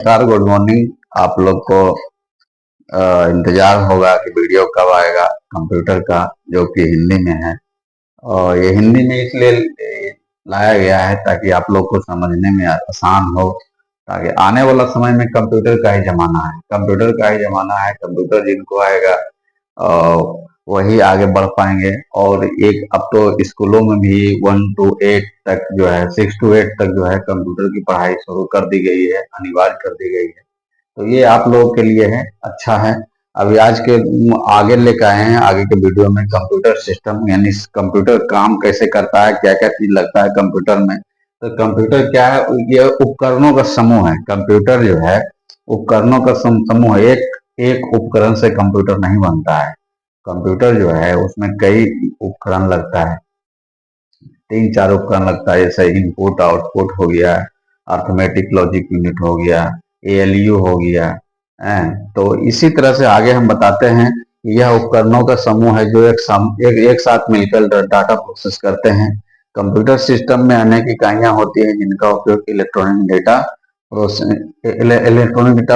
Sir good morning. आप लोग को इंतजार होगा कि वीडियो कब आएगा कंप्यूटर का, जो कि हिंदी में है। और ये हिंदी में इसलिए लाया गया है ताकि आप लोग को समझने में आसान हो, ताकि आने वाला समय में कंप्यूटर का ही जमाना है। कंप्यूटर का ही जमाना है। कंप्यूटर जिनको आएगा वही आगे बढ़ पाएंगे। और एक अब तो स्कूलों में भी 1 to 8 तक जो है, 6 to 8 तक जो है कंप्यूटर की पढ़ाई शुरू कर दी गई है, अनिवार्य कर दी गई है। तो ये आप लोगों के लिए है, अच्छा है। अभी आज के आगे लेकर आए हैं, आगे के वीडियो में कंप्यूटर सिस्टम यानी कंप्यूटर काम कैसे करता है, क्या क्या चीज लगता है कंप्यूटर में। तो कंप्यूटर क्या है, ये उपकरणों का समूह है। कंप्यूटर जो है उपकरणों का समूह है। एक एक उपकरण से कंप्यूटर नहीं बनता है। कंप्यूटर जो है उसमें कई उपकरण लगता है, 3 4 उपकरण लगता है। जैसे इनपुट आउटपुट हो गया, अर्थमेटिक लॉजिक यूनिट हो गया, एएलयू हो गया है। तो इसी तरह से आगे हम बताते हैं कि यह उपकरणों का समूह है जो एक साथ मिलकर डाटा प्रोसेस करते हैं। कंप्यूटर सिस्टम में अनेक इकाइयां होती हैं जिनका उपयोग इलेक्ट्रॉनिक डेटा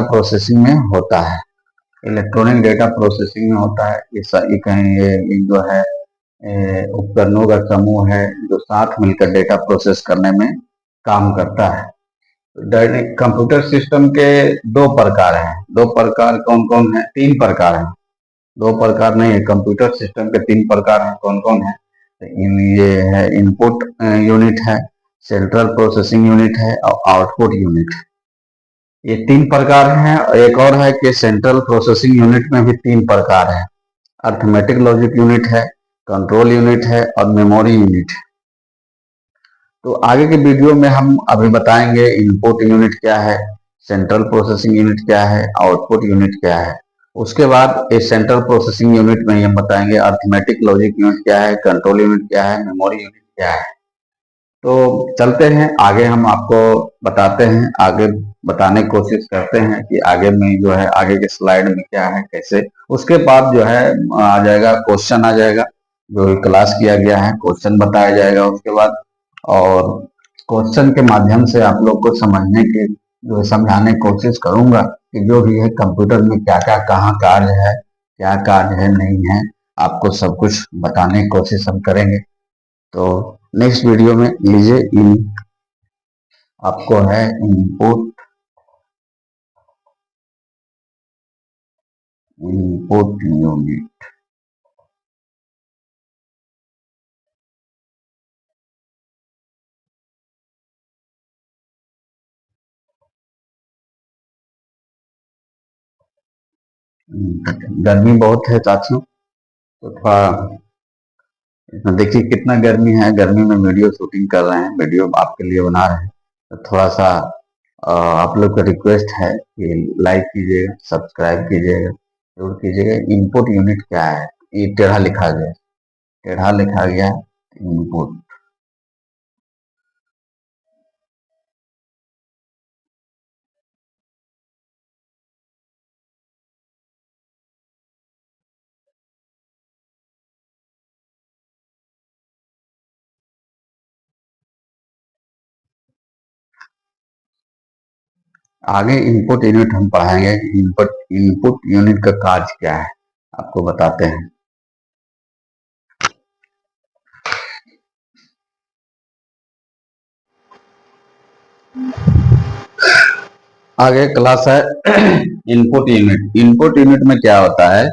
प्रोसेसिंग में होता है। इलेक्ट्रॉनिक डेटा प्रोसेसिंग में होता है। ये जो है उपकरणों का समूह है जो साथ मिलकर डेटा प्रोसेस करने में काम करता है। कंप्यूटर सिस्टम के दो प्रकार हैं। दो प्रकार कौन कौन है? 3 प्रकार हैं। दो प्रकार नहीं है, कंप्यूटर सिस्टम के 3 प्रकार हैं। कौन कौन है? ये है इनपुट यूनिट है, सेंट्रल प्रोसेसिंग यूनिट है और आउटपुट यूनिट। ये 3 प्रकार हैं। एक और है कि सेंट्रल प्रोसेसिंग यूनिट में भी 3 प्रकार है। अर्थमेटिक लॉजिक यूनिट है, कंट्रोल यूनिट है और मेमोरी यूनिट है। तो आगे के वीडियो में हम अभी बताएंगे इनपुट यूनिट क्या है, सेंट्रल प्रोसेसिंग यूनिट क्या है, आउटपुट यूनिट क्या है। उसके बाद इस सेंट्रल प्रोसेसिंग यूनिट में हम बताएंगे अर्थमेटिक लॉजिक यूनिट क्या है, कंट्रोल यूनिट क्या है, मेमोरी यूनिट क्या है। तो चलते हैं आगे, हम आपको बताते हैं, आगे बताने की कोशिश करते हैं कि आगे में जो है आगे के स्लाइड में क्या है, कैसे। उसके बाद जो है आ जाएगा क्वेश्चन, आ जाएगा जो क्लास किया गया है, क्वेश्चन बताया जाएगा उसके बाद। और क्वेश्चन के माध्यम से आप लोग को समझने की जो समझाने की कोशिश करूंगा कि जो भी है कंप्यूटर में क्या क्या कहाँ कार्य है, क्या कार्य है नहीं है, आपको सब कुछ बताने की कोशिश हम करेंगे। तो नेक्स्ट वीडियो में लीजिए, आपको है इनपुट यूनिट। गर्मी बहुत है साथियों, तो थोड़ा इसमें देखिए कितना गर्मी है। गर्मी में वीडियो शूटिंग कर रहे हैं, वीडियो आपके लिए बना रहे हैं। तो थोड़ा सा आप लोग का रिक्वेस्ट है कि लाइक कीजिएगा, सब्सक्राइब कीजिएगा, जरूर कीजिएगा। इनपुट यूनिट क्या है? ये टेढ़ा लिखा गया, टेढ़ा लिखा गया इनपुट। आगे इनपुट यूनिट हम पढ़ाएंगे। इनपुट यूनिट का कार्य क्या है आपको बताते हैं। आगे क्लास है इनपुट यूनिट। इनपुट यूनिट में क्या होता है?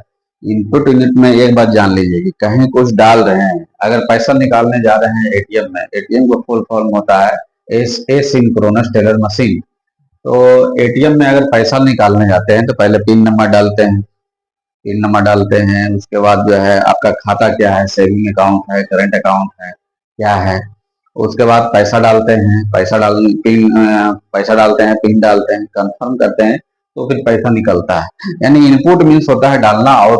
इनपुट यूनिट में एक बात जान लीजिए कि कहीं कुछ डाल रहे हैं, अगर पैसा निकालने जा रहे हैं एटीएम में, एटीएम का फुल फॉर्म होता है एसिंक्रोनस टेलर मशीन। तो एटीएम में अगर पैसा निकालने जाते हैं तो पहले पिन नंबर डालते हैं, पिन नंबर डालते हैं। उसके बाद जो है आपका खाता क्या है, सेविंग अकाउंट है, करंट अकाउंट है, क्या है। उसके बाद पैसा डालते हैं, पैसा डालते हैं, पिन डालते हैं, कंफर्म करते हैं, तो फिर पैसा निकलता है। यानी इनपुट मीन्स होता है डालना, और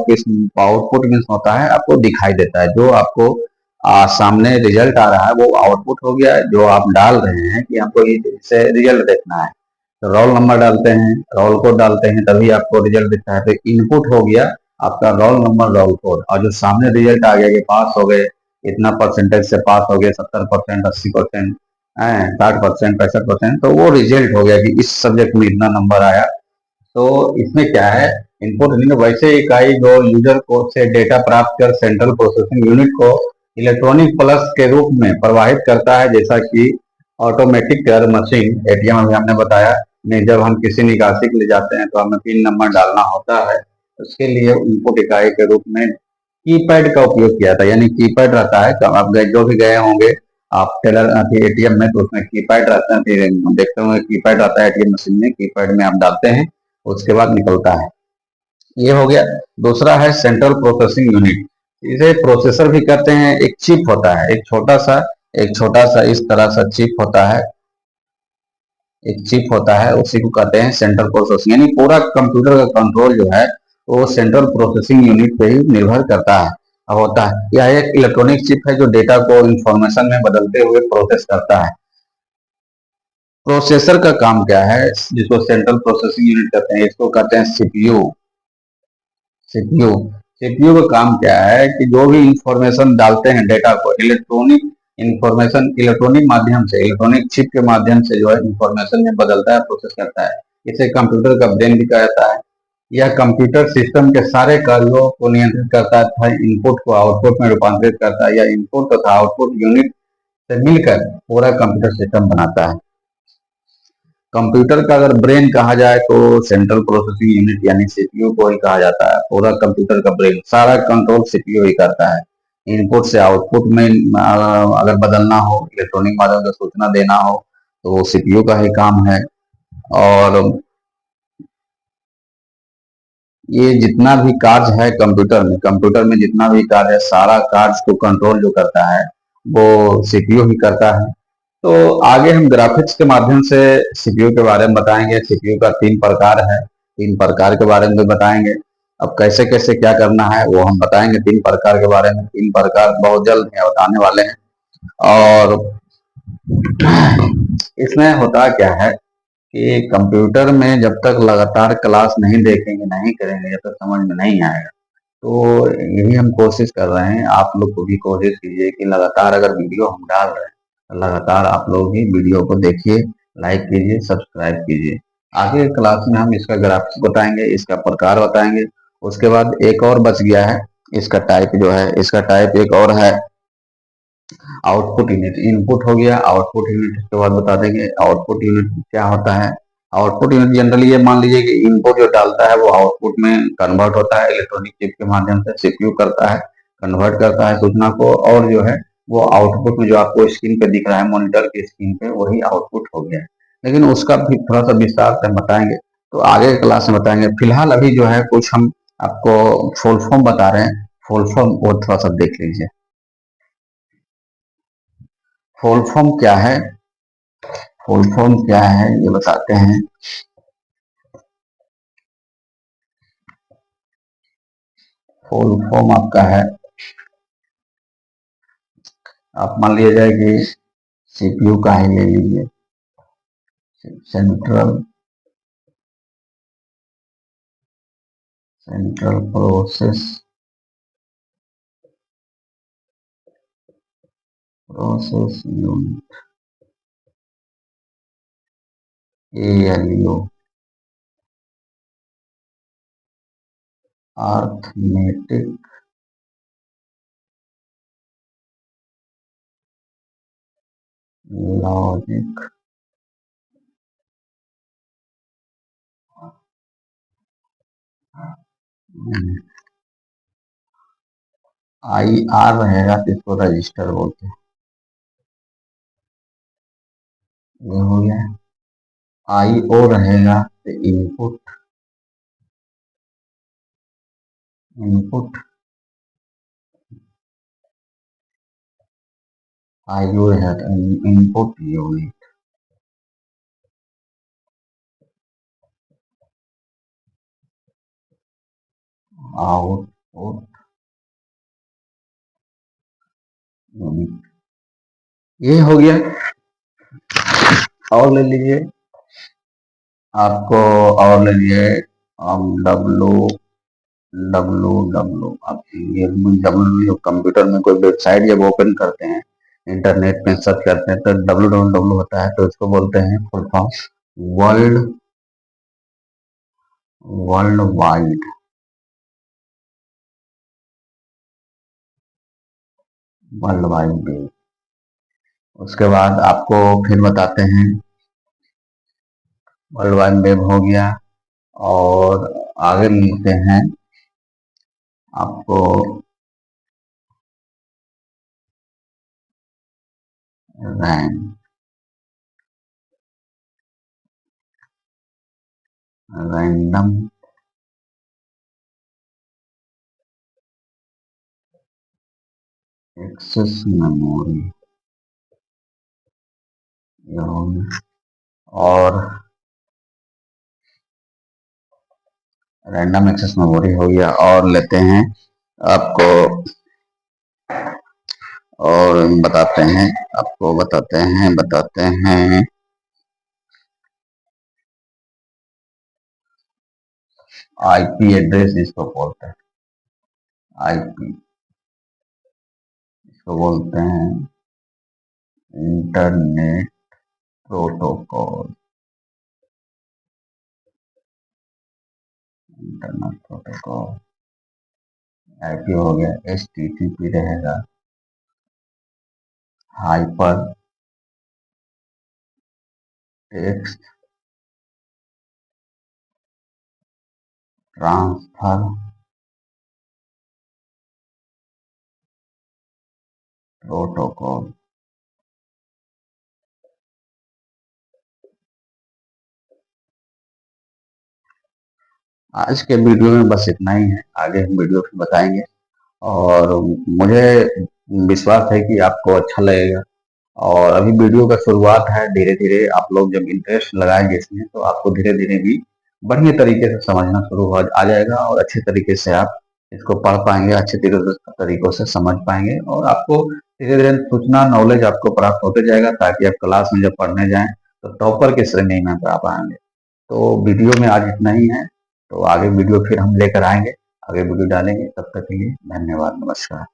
आउटपुट मीन्स होता है आपको दिखाई देता है। जो आपको सामने रिजल्ट आ रहा है वो आउटपुट हो गया, जो आप डाल रहे हैं कि आपको इससे रिजल्ट देखना है। तो रोल नंबर डालते हैं, रोल कोड डालते हैं, तभी आपको रिजल्ट दिखता है। तो इनपुट हो गया आपका रोल नंबर, रोल कोड, और जो सामने रिजल्ट आ गया कि पास हो गए, इतना परसेंटेज से पास हो गए, 70%, 80%, 60%, 65%, तो वो रिजल्ट हो गया कि इस सब्जेक्ट में इतना नंबर आया। तो इसमें क्या है, इनपुट वैसे इकाई जो यूजर को से डेटा प्राप्त कर सेंट्रल प्रोसेसिंग यूनिट को इलेक्ट्रॉनिक प्लस के रूप में प्रवाहित करता है, जैसा कि ऑटोमेटिक टेलर मशीन एटीएम अभी हमने बताया। नहीं, जब हम किसी निकासी के लिए जाते हैं तो हमें पिन नंबर डालना होता है, उसके लिए इनपुट इकाई के रूप में कीपैड का उपयोग किया था। यानी कीपैड रहता है, तो आप जो भी गए होंगे आप टेलर एटीएम में, तो उसमें कीपैड रहता है, देखते होंगे कीपैड रहता है एटीएम मशीन में, कीपैड में आप डालते हैं, उसके बाद निकलता है। ये हो गया। दूसरा है सेंट्रल प्रोसेसिंग यूनिट। इसे प्रोसेसर भी कहते हैं। एक चिप होता है, एक छोटा सा इस तरह सा चिप होता है, एक चिप होता है, उसी को कहते हैं सेंट्रल प्रोसेसिंग। यानी पूरा कंप्यूटर का कंट्रोल जो है वो सेंट्रल प्रोसेसिंग यूनिट पे ही निर्भर करता है, होता है। यह एक इलेक्ट्रॉनिक चिप है जो डेटा को इंफॉर्मेशन में बदलते हुए प्रोसेस करता है। प्रोसेसर का काम क्या है, जिसको सेंट्रल प्रोसेसिंग यूनिट कहते हैं, इसको कहते हैं सीपीयू। सीपीयू सीपीयू का काम क्या है कि जो भी इंफॉर्मेशन डालते हैं डेटा को, इलेक्ट्रॉनिक इंफॉर्मेशन इलेक्ट्रॉनिक माध्यम से, इलेक्ट्रॉनिक चिप के माध्यम से जो है इंफॉर्मेशन में बदलता है, प्रोसेस करता है। इसे कंप्यूटर का ब्रेन भी कहा जाता है। यह कंप्यूटर सिस्टम के सारे कार्यों को नियंत्रित करता है तथा इनपुट को आउटपुट में रूपांतरित करता है। यह इनपुट तथा आउटपुट यूनिट से मिलकर पूरा कंप्यूटर सिस्टम बनाता है। कंप्यूटर का अगर ब्रेन कहा जाए तो सेंट्रल प्रोसेसिंग यूनिट यानी सीपीयू को ही कहा जाता है। पूरा कंप्यूटर का ब्रेन, सारा कंट्रोल सीपीयू ही करता है। इनपुट से आउटपुट में अगर बदलना हो, इलेक्ट्रॉनिक माध्यम से सूचना देना हो, तो वो सीपीयू का ही काम है। और ये जितना भी कार्य है कंप्यूटर में जितना भी कार्य है, सारा कार्य को कंट्रोल जो करता है वो सीपीयू ही करता है। तो आगे हम ग्राफिक्स के माध्यम से सीपीयू के बारे में बताएंगे। सीपीयू का 3 प्रकार है, 3 प्रकार के बारे में भी बताएंगे। अब कैसे कैसे क्या करना है वो हम बताएंगे 3 प्रकार के बारे में। 3 प्रकार बहुत जल्द है बताने वाले हैं। और इसमें होता क्या है कि कंप्यूटर में जब तक लगातार क्लास नहीं देखेंगे, नहीं करेंगे, जब तक समझ में नहीं आएगा। तो यही हम कोशिश कर रहे हैं, आप लोग को भी कोशिश कीजिए कि लगातार अगर वीडियो हम डाल रहे हैं तो लगातार आप लोग भी वीडियो को देखिए, लाइक कीजिए, सब्सक्राइब कीजिए। आगे क्लास में हम इसका ग्राफिक्स बताएंगे, इसका प्रकार बताएंगे। उसके बाद एक और बच गया है, इसका टाइप जो है, इसका टाइप एक और है आउटपुट यूनिट। इनपुट हो गया, आउटपुट यूनिट इसके बाद बता देंगे आउटपुट यूनिट क्या होता है। आउटपुट यूनिट जनरली ये मान लीजिए कि इनपुट जो डालता है वो आउटपुट में कन्वर्ट होता है, इलेक्ट्रॉनिक चिप के माध्यम से सीपीयू करता है, कन्वर्ट करता है सूचना को, और जो है वो आउटपुट में जो आपको स्क्रीन पे दिख रहा है, मॉनिटर की स्क्रीन पे, वही आउटपुट हो गया। लेकिन उसका भी थोड़ा सा विस्तार से हम बताएंगे, तो आगे क्लास में बताएंगे। फिलहाल अभी जो है कुछ हम आपको फुल फॉर्म बता रहे हैं, फुल फॉर्म वो थोड़ा सा देख लीजिए। फुल फॉर्म क्या है, फुल फॉर्म क्या है ये बताते हैं। फुल फॉर्म आपका है, आप मान लिया जाए कि सीपीयू का ही ले लीजिए, central central process unit, ALU, arithmetic logic IR रहेगा तो इसको रजिस्टर बोलते हैं। ये हो गया। IO रहेगा तो इनपुट, इनपुट IO रहेगा तो इनपुट यूनिट। आउटपुट यूनिट, ये हो गया। और ले लीजिए आपको, और ले लीजिए डब्लू डब्लू डब्लू, आप ये डब्लू कंप्यूटर में कोई वेबसाइट जब ओपन करते हैं इंटरनेट में सर्च करते हैं तो www होता है, तो इसको बोलते हैं full form world world wide world wide web. उसके बाद आपको फिर बताते हैं, वर्ल्ड वाइड वेब हो गया, और आगे मिलते हैं आपको रैम रैंडम एक्सेस मेमोरी, और रैंडम एक्सेस मेमोरी हो गया। और लेते हैं आपको, और बताते हैं, आपको बताते हैं आईपी एड्रेस, इसको बोलते हैं आईपी, इसको बोलते हैं internet protocol, internet protocol. IP हो गया, एचटीटीपी रहेगा, हाइपर टेक्स्ट ट्रांसफर प्रोटोकॉल। आज के वीडियो में बस इतना ही है, आगे हम वीडियो में बताएंगे, और मुझे विश्वास है कि आपको अच्छा लगेगा। और अभी वीडियो का शुरुआत है, धीरे धीरे आप लोग जब इंटरेस्ट लगाएंगे इसमें तो आपको धीरे धीरे भी बढ़िया तरीके से समझना शुरू हो आ जाएगा, और अच्छे तरीके से आप इसको पढ़ पाएंगे, अच्छे तरीकों से समझ पाएंगे, और आपको धीरे धीरे सूचना नॉलेज आपको प्राप्त होते जाएगा, ताकि आप क्लास में जब पढ़ने जाएं तो टॉपर की श्रेणी में आप आएंगे। तो वीडियो में आज इतना ही है, तो आगे वीडियो फिर हम लेकर आएंगे, आगे वीडियो डालेंगे। तब तक के लिए धन्यवाद, नमस्कार।